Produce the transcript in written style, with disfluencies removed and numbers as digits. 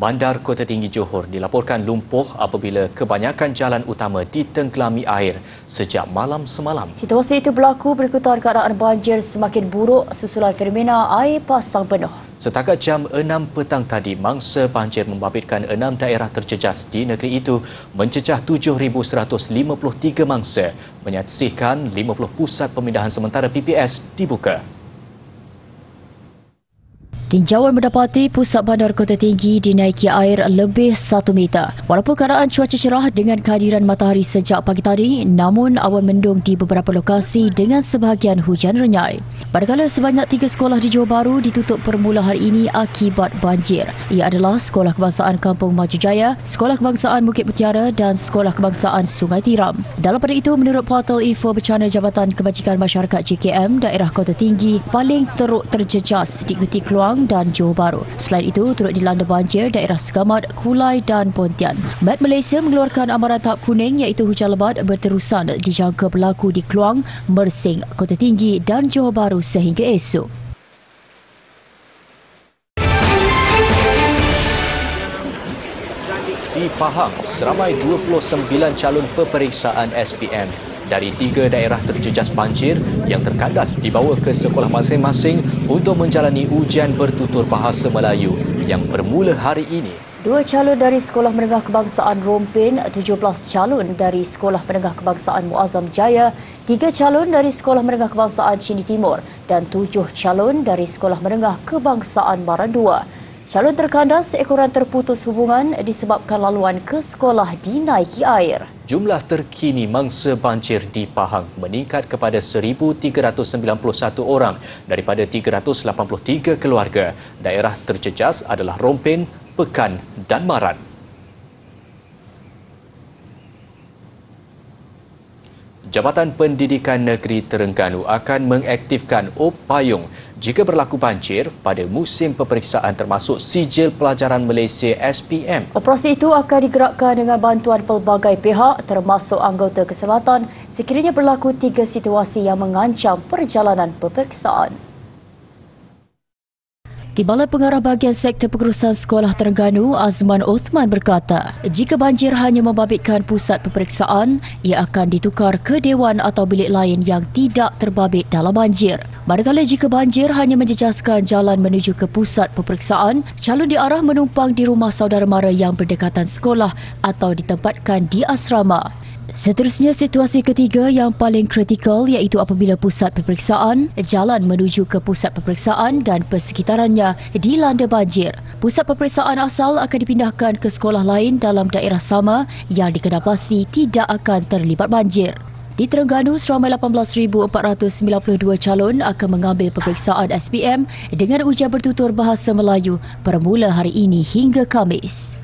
Bandar Kota Tinggi Johor dilaporkan lumpuh apabila kebanyakan jalan utama ditenggelami air sejak malam semalam. Situasi itu berlaku berikutan keadaan banjir semakin buruk susulan fenomena air pasang penuh. Setakat jam 6 petang tadi, mangsa banjir membabitkan 6 daerah terjejas di negeri itu mencecah 7,153 mangsa, menyaksikan 50 pusat pemindahan sementara PPS dibuka. Tinjauan mendapati pusat bandar Kota Tinggi dinaiki air lebih 1 meter. Walaupun keadaan cuaca cerah dengan kehadiran matahari sejak pagi tadi, namun awan mendung di beberapa lokasi dengan sebahagian hujan renyai. Manakala sebanyak 3 sekolah di Johor Bahru ditutup bermula hari ini akibat banjir. Ia adalah Sekolah Kebangsaan Kampung Maju Jaya, Sekolah Kebangsaan Bukit Mutiara dan Sekolah Kebangsaan Sungai Tiram. Dalam pada itu, menurut portal info bencana Jabatan Kebajikan Masyarakat JKM, daerah Kota Tinggi paling teruk terjejas diikuti Keluang dan Johor Bahru. Selain itu, turut dilanda banjir daerah Segamat, Kulai dan Pontian. Met Malaysia mengeluarkan amaran tahap kuning iaitu hujan lebat berterusan dijangka berlaku di Keluang, Mersing, Kota Tinggi dan Johor Bahru sehingga esok. Di Pahang, seramai 29 calon peperiksaan SPM dari 3 daerah terjejas banjir yang terkandas dibawa ke sekolah masing-masing untuk menjalani ujian bertutur bahasa Melayu yang bermula hari ini. 2 calon dari Sekolah Menengah Kebangsaan Rompin, 17 calon dari Sekolah Menengah Kebangsaan Muazzam Jaya, 3 calon dari Sekolah Menengah Kebangsaan Chini Timur dan 7 calon dari Sekolah Menengah Kebangsaan Marandua. Calon terkandas ekoran terputus hubungan disebabkan laluan ke sekolah dinaiki air. Jumlah terkini mangsa banjir di Pahang meningkat kepada 1,391 orang daripada 383 keluarga. Daerah terjejas adalah Rompin, Pekan dan Marat. Jabatan Pendidikan Negeri Terengganu akan mengaktifkan op payung jika berlaku banjir pada musim peperiksaan termasuk sijil pelajaran Malaysia SPM. Operasi itu akan digerakkan dengan bantuan pelbagai pihak termasuk anggota keselamatan sekiranya berlaku 3 situasi yang mengancam perjalanan peperiksaan. Timbalan Pengarah Bahagian Sektor Pengurusan Sekolah Terengganu, Azman Othman berkata, jika banjir hanya membabitkan pusat peperiksaan, ia akan ditukar ke dewan atau bilik lain yang tidak terbabit dalam banjir. Manakala jika banjir hanya menjejaskan jalan menuju ke pusat peperiksaan, calon diarah menumpang di rumah saudara mara yang berdekatan sekolah atau ditempatkan di asrama. Seterusnya, situasi ketiga yang paling kritikal iaitu apabila pusat peperiksaan, jalan menuju ke pusat peperiksaan dan persekitarannya dilanda banjir. Pusat peperiksaan asal akan dipindahkan ke sekolah lain dalam daerah sama yang dikenal pasti tidak akan terlibat banjir. Di Terengganu, seramai 18,492 calon akan mengambil peperiksaan SPM dengan ujian bertutur bahasa Melayu bermula hari ini hingga Khamis.